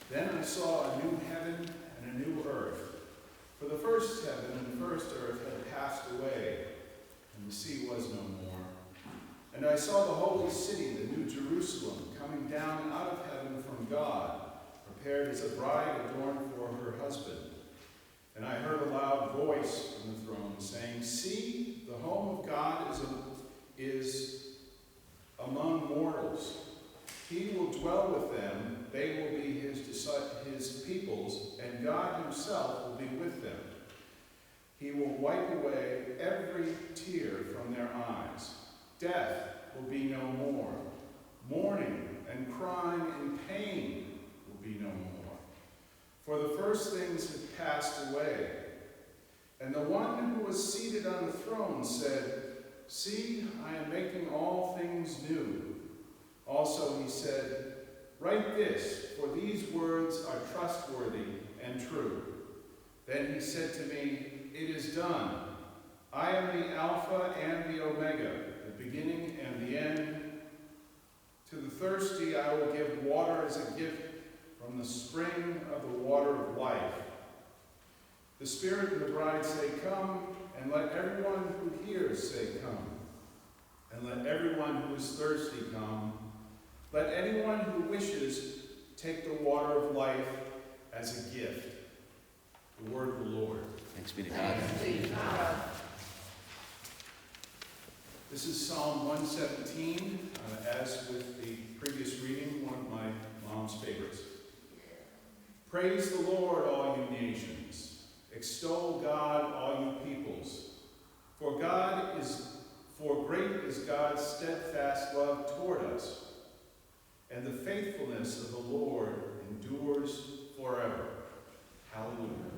Then I saw a new heaven and a new earth. For the first heaven and the first earth had passed away, and the sea was no more. And I saw the holy city, the new Jerusalem, coming down out of heaven from God, prepared as a bride adorned for her husband. And I heard a loud voice from the throne saying, "See, the home of God is among mortals. He will dwell with them, they will be his peoples, and God himself will be with them. He will wipe away every tear from their eyes. Death will be no more. Mourning and crying and pain will be no more. For the first things have passed away." And the one who was seated on the throne said, "See, I am making all things new." Also he said, "Write this, for these words are trustworthy and true." Then he said to me, "It is done. I am the Alpha and the Omega, the beginning and the end. To the thirsty I will give water as a gift from the spring of the water of life." The Spirit and the bride say, "Come," and let everyone who hears say, "Come." And let everyone who is thirsty come. Let anyone who wishes take the water of life as a gift. The word of the Lord. Thanks be to God. This is Psalm 117, as with the previous reading, one of my mom's favorites. Praise the Lord, all you nations. Extol God, all you peoples. For great is God's steadfast love toward us, and the faithfulness of the Lord endures forever. Hallelujah.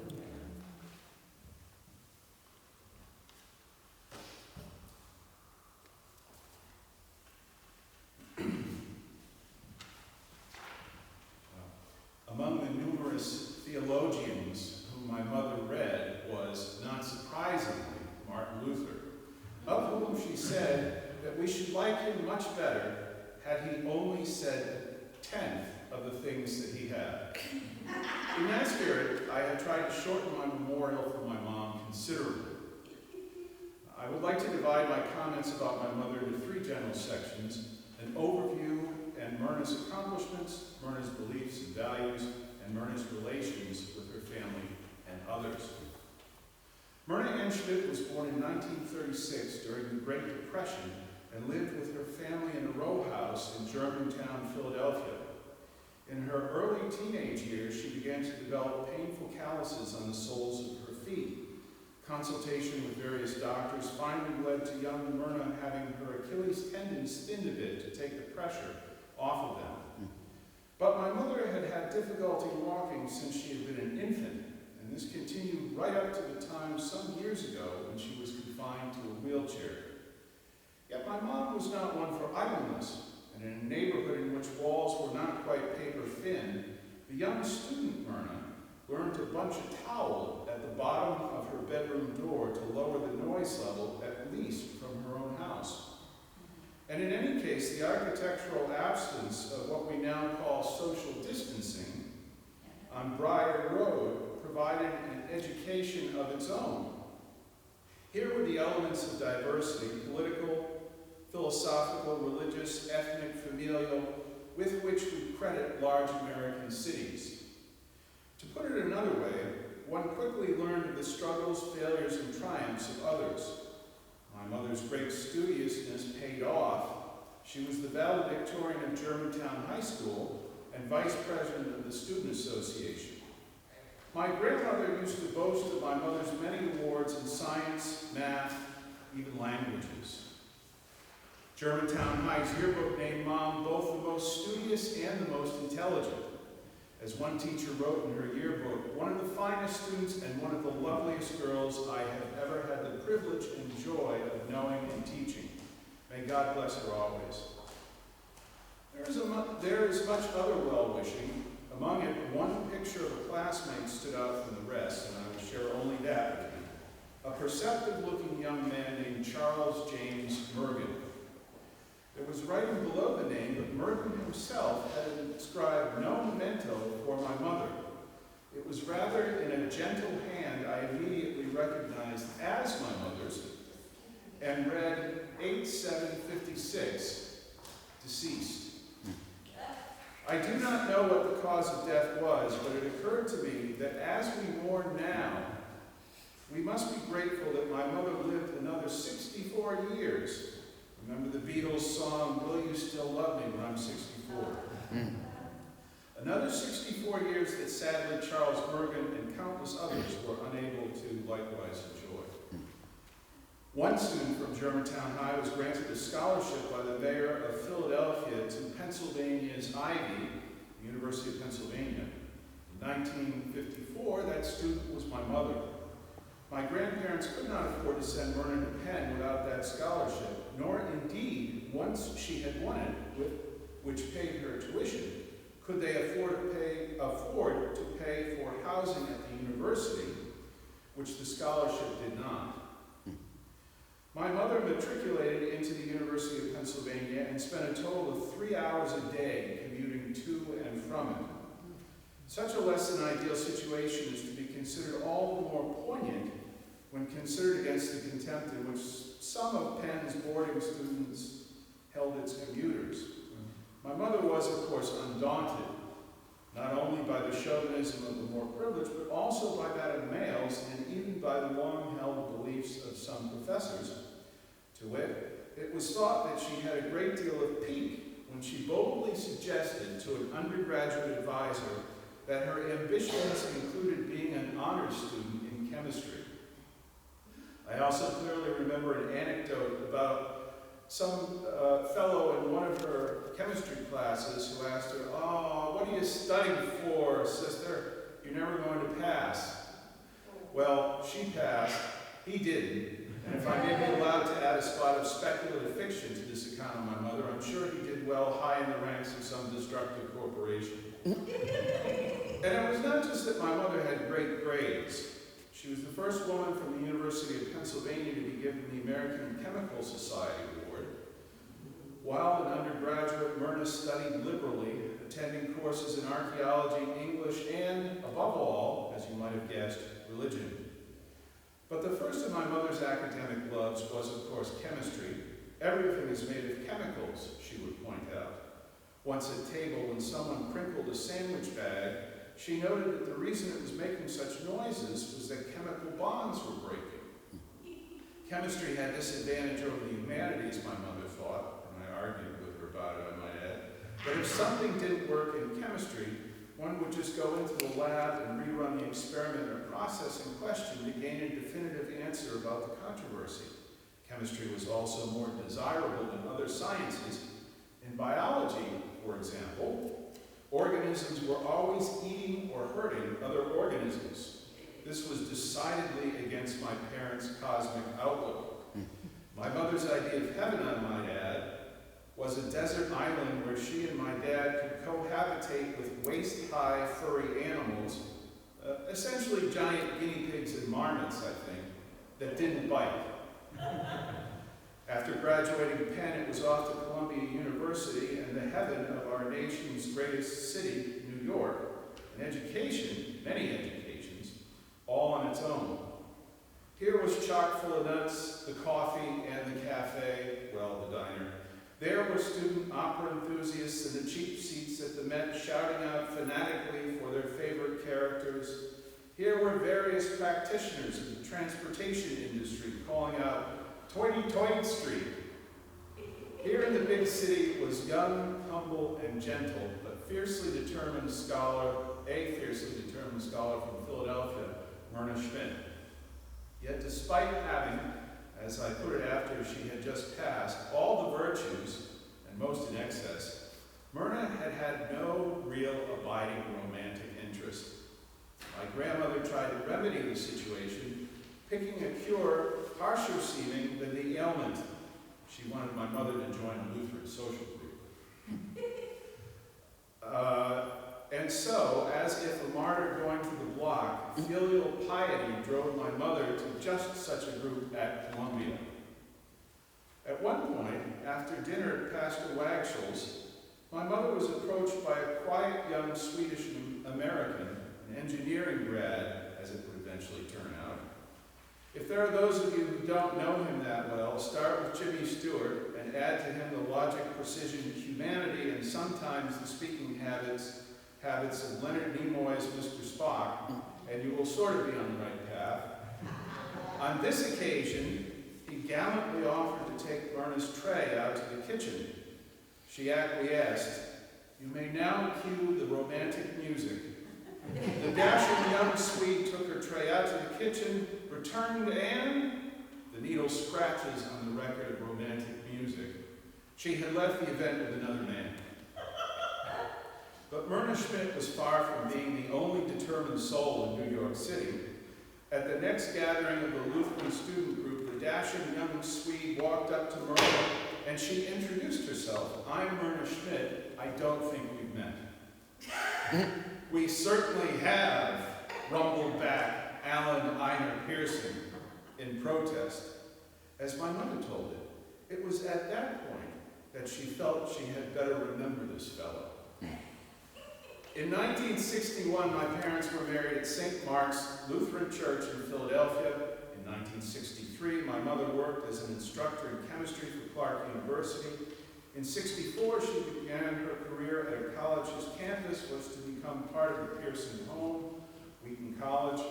Among the numerous theologians whom my mother read was, not surprisingly, Martin Luther, of whom she said that we should like him much better had he only said 1/10 of the things that he had. In that spirit, I have tried to shorten my memorial for my mom considerably. I would like to divide my comments about my mother into 3 general sections: an overview and Myrna's accomplishments, Myrna's beliefs and values, and Myrna's relations with her family and others. Myrna Enschmidt was born in 1936 during the Great Depression and lived with her family in a row house in Germantown, Philadelphia. In her early teenage years, she began to develop painful calluses on the soles of her feet. Consultation with various doctors finally led to young Myrna having her Achilles tendons thinned a bit to take the pressure off of them. But my mother had had difficulty walking since she had been an infant, and this continued right up to the time some years ago when she was confined to a wheelchair. Yet my mom was not one for idleness, and in a neighborhood in which walls were not quite paper thin, the young student Myrna learned to bunch a towel at the bottom of her bedroom door to lower the noise level, at least from her own house. And in any case, the architectural absence of what we now call social distancing on Briar Road provided an education of its own. Here were the elements of diversity, political, philosophical, religious, ethnic, familial, with which we credit large American cities. To put it another way, one quickly learned of the struggles, failures, and triumphs of others. My mother's great studiousness paid off. She was the valedictorian of Germantown High School and vice president of the Student Association. My grandmother used to boast of my mother's many awards in science, math, even languages. Germantown High's yearbook named Mom both the most studious and the most intelligent. As one teacher wrote in her yearbook, one of the finest students and one of the loveliest girls I have ever had the privilege and joy of knowing and teaching. May God bless her always. There is much other well-wishing. Among it, one picture of a classmate stood out from the rest, and I will share only that with you. A perceptive-looking young man named Charles James Mergen. There was writing below the name, but Mergen himself had inscribed no memento for my mother. It was rather in a gentle hand I immediately recognized as my mother's and read 8756, deceased. I do not know what the cause of death was, but it occurred to me that as we mourn now, we must be grateful that my mother lived another 64 years. Remember the Beatles song, "Will You Still Love Me When I'm 64? Another 64 years that sadly Charles Mergen and countless others were unable to likewise enjoy. One student from Germantown High was granted a scholarship by the mayor of Philadelphia to Pennsylvania's Ivy, the University of Pennsylvania. In 1954, that student was my mother. My grandparents could not afford to send Myrna to Penn without that scholarship, nor indeed, once she had won it, which paid her tuition, could they afford to pay for housing at the university, which the scholarship did not. My mother matriculated into the University of Pennsylvania and spent a total of 3 hours a day commuting to and from it. Such a less than ideal situation is to be considered all the more poignant when considered against the contempt in which some of Penn's boarding students held its commuters. My mother was, of course, undaunted, not only by the chauvinism of the more privileged, but also by that of males, and even by the long-held beliefs of some professors. To wit, it was thought that she had a great deal of pique when she boldly suggested to an undergraduate advisor that her ambitions included being an honors student in chemistry. I also clearly remember an anecdote about some fellow in one of her chemistry classes who asked her, "Oh, what are you studying for, sister? You're never going to pass." Well, she passed, he didn't, and if I may be allowed to add a spot of speculative fiction to this account of my mother, I'm sure he did well high in the ranks of some destructive corporation. And it was not just that my mother had great grades. She was the first woman from the University of Pennsylvania to be given the American Chemical Society Award. While an undergraduate, Myrna studied liberally, attending courses in archaeology, English, and, above all, as you might have guessed, religion. But the first of my mother's academic loves was, of course, chemistry. Everything is made of chemicals, she would point out. Once at table, when someone crinkled a sandwich bag, she noted that the reason it was making such noises was that chemical bonds were breaking. Chemistry had this advantage over the humanities, my mother thought, and I argued with her about it, I might add, that if something didn't work in chemistry, one would just go into the lab and rerun the experiment or process in question to gain a definitive answer about the controversy. Chemistry was also more desirable than other sciences. In biology, for example, organisms were always eating or hurting other organisms. This was decidedly against my parents' cosmic outlook. My mother's idea of heaven, I might add, was a desert island where she and my dad could cohabitate with waist-high furry animals, essentially giant guinea pigs and marmots, I think, that didn't bite. After graduating Penn, it was off to Columbia University and the heaven of our nation's greatest city, New York, an education, many educations, all on its own. Here was chock full of nuts, the coffee, and the cafe, well, the diner. There were student opera enthusiasts in the cheap seats at the Met shouting out fanatically for their favorite characters. Here were various practitioners of the transportation industry calling out, "Toity-toity Street." Here in the big city was young, humble, and gentle, but a fiercely determined scholar from Philadelphia, Myrna Schmidt. Yet despite having, as I put it after she had just passed, all the virtues, and most in excess, Myrna had had no real abiding romantic interest. My grandmother tried to remedy the situation, picking a cure harsher seeming than the ailment. She wanted my mother to join a Lutheran social group. And so, as if a martyr going to the block, filial piety drove my mother to just such a group at Columbia. At one point, after dinner at Pastor Wagshall's, my mother mother was approached by a quiet young Swedish American, an engineering grad, as it would eventually turn out. If there are those of you who don't know him that well, start with Jimmy Stewart and add to him the logic, precision, humanity, and sometimes the speaking habits of Leonard Nimoy's Mr. Spock, and you will sort of be on the right path. On this occasion, he gallantly offered to take Myrna's tray out to the kitchen. She acquiesced. You may now cue the romantic music. The dashing young Swede took her tray out to the kitchen, returned, and the needle scratches on the record of romantic music. She had left the event with another man. But Myrna Schmidt was far from being the only determined soul in New York City. At the next gathering of the Lutheran student group, the dashing young Swede walked up to Myrna and she introduced herself. I'm Myrna Schmidt. I don't think we've met. We certainly have, rumbled back Alan Einar Pearson in protest. As my mother told it, it was at that point that she felt she had better remember this fellow. In 1961, my parents were married at St. Mark's Lutheran Church in Philadelphia. In 1963, my mother worked as an instructor in chemistry for Clark University. In 1964, she began her career at a college whose campus was to become part of the Pearson home, Wheaton College.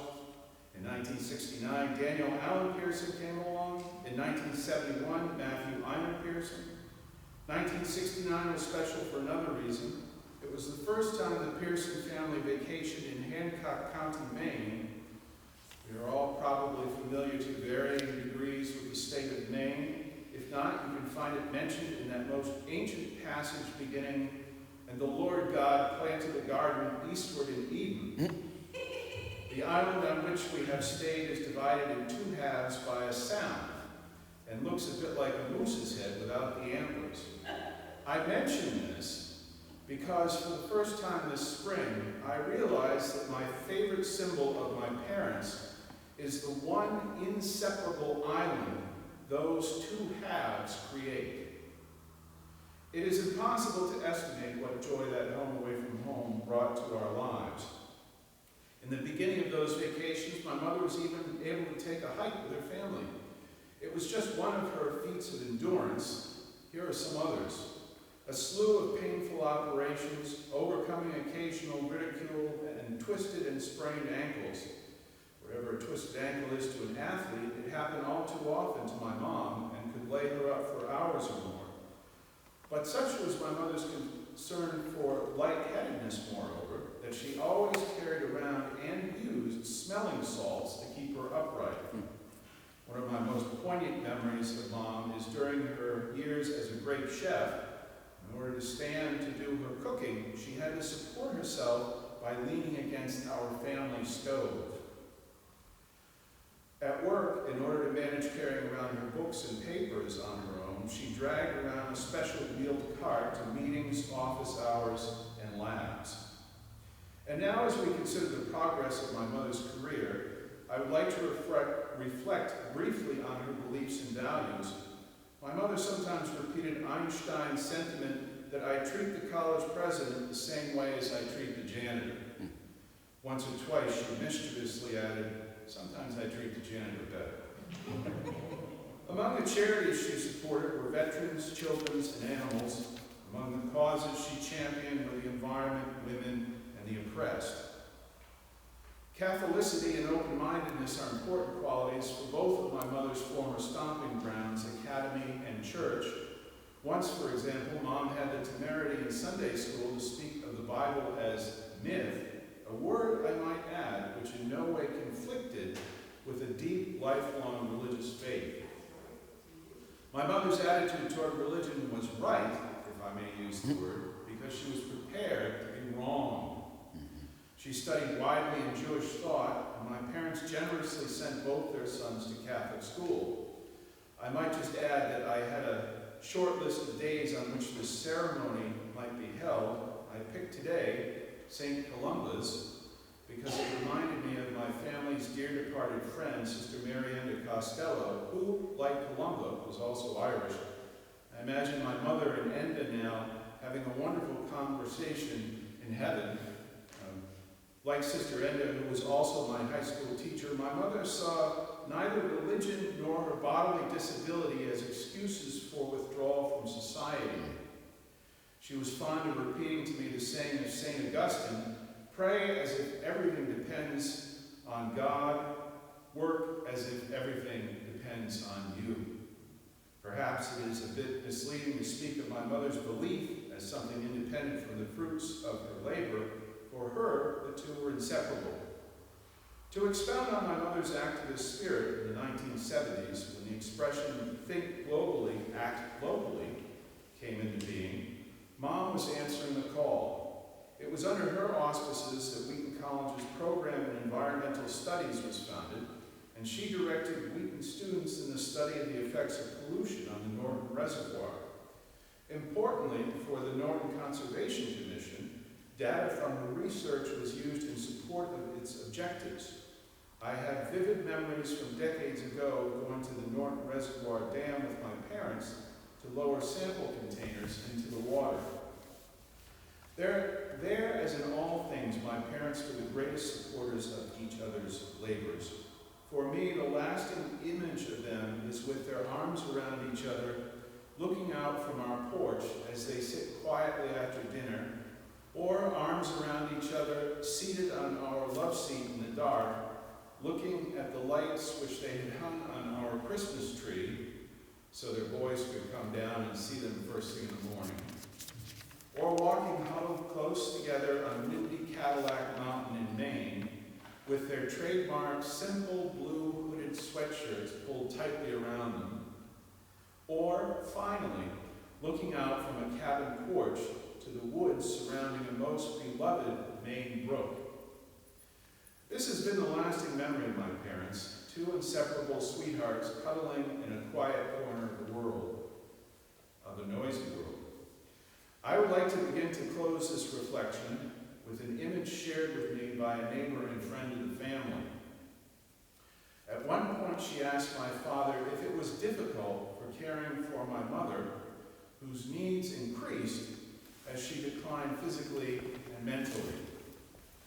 In 1969, Daniel Allen Pearson came along. In 1971, Matthew Einar Pearson. 1969 was special for another reason. It was the first time the Pearson family vacationed in Hancock County, Maine. We are all probably familiar to varying degrees with the state of Maine. If not, you can find it mentioned in that most ancient passage beginning, "And the Lord God planted a garden eastward in Eden." The island on which we have stayed is divided in two halves by a sound and looks a bit like a moose's head without the antlers. I mention this because for the first time this spring, I realized that my favorite symbol of my parents is the one inseparable island those two halves create. It is impossible to estimate what joy that home away from home brought to our lives. In the beginning of those vacations, my mother was even able to take a hike with her family. It was just one of her feats of endurance. Here are some others. A slew of painful operations, overcoming occasional ridicule and twisted and sprained ankles. Wherever a twisted ankle is to an athlete, it happened all too often to my mom and could lay her up for hours or more. But such was my mother's concern for lightheadedness, moreover, that she always carried around and used smelling salts to keep her upright. One of my most poignant memories of Mom is during her years as a great chef. In order to stand to do her cooking, she had to support herself by leaning against our family stove. At work, in order to manage carrying around her books and papers on her own, she dragged around a special wheeled cart to meetings, office hours, and labs. And now, as we consider the progress of my mother's career, I would like to reflect briefly on her beliefs and values. My mother sometimes repeated Einstein's sentiment that I treat the college president the same way as I treat the janitor. Once or twice, she mischievously added, sometimes I treat the janitor better. Among the charities she supported were veterans, children's, and animals. Among the causes she championed were the environment, women, and the oppressed. Catholicity and open-mindedness are important qualities for both of my mother's former stomping grounds, academy and church. Once, for example, Mom had the temerity in Sunday school to speak of the Bible as myth, a word, I might add, which in no way conflicted with a deep, lifelong religious faith. My mother's attitude toward religion was right, if I may use the word, because she was prepared to be wrong. She studied widely in Jewish thought, and my parents generously sent both their sons to Catholic school. I might just add that I had a short list of days on which this ceremony might be held. I picked today, St. Columba's, because it reminded me of my family's dear departed friend, Sister Marianne Costello, who, like Columba, was also Irish. I imagine my mother and Enda now having a wonderful conversation in heaven. Like Sister Enda, who was also my high school teacher, my mother saw neither religion nor her bodily disability as excuses for withdrawal from society. She was fond of repeating to me the saying of St. Augustine, "Pray as if everything depends on God, work as if everything depends on you." Perhaps it is a bit misleading to speak of my mother's belief as something independent from the fruits of her labor. For her, the two were inseparable. To expound on my mother's activist spirit in the 1970s, when the expression "think globally, act locally" came into being, Mom was answering the call. It was under her auspices that Wheaton College's program in environmental studies was founded, and she directed Wheaton students in the study of the effects of pollution on the Norton Reservoir. Importantly, for the Norton Conservation Commission, data from her research was used in support of its objectives. I have vivid memories from decades ago going to the Norton Reservoir Dam with my parents to lower sample containers into the water. There, as in all things, my parents were the greatest supporters of each other's labors. For me, the lasting image of them is with their arms around each other, looking out from our porch as they sit quietly after dinner, or arms around each other, seated on our love seat in the dark, looking at the lights which they had hung on our Christmas tree, so their boys could come down and see them first thing in the morning. Or walking huddled close together on windy Cadillac Mountain in Maine, with their trademark simple blue hooded sweatshirts pulled tightly around them. Or, finally, looking out from a cabin porch to the woods surrounding a most beloved Maine brook. This has been the lasting memory of my parents, two inseparable sweethearts cuddling in a quiet corner of the world, of the noisy world. I would like to begin to close this reflection with an image shared with me by a neighbor and friend of the family. At one point she asked my father if it was difficult for caring for my mother, whose needs increased as she declined physically and mentally.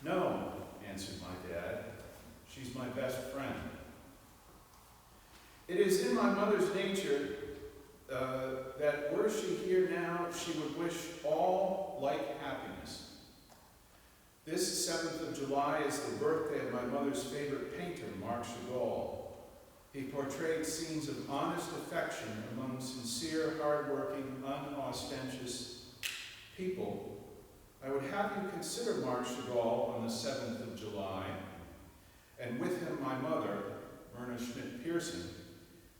"No," answered my dad. "She's my best friend." It is in my mother's nature that were she here now, she would wish all like happiness. This 7th of July is the birthday of my mother's favorite painter, Marc Chagall. He portrayed scenes of honest affection among sincere, hard-working, unostentatious people. I would have you consider Marc Chagall on the 7th of July, and with him my mother, Myrna Pearson.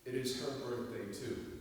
It is her birthday too.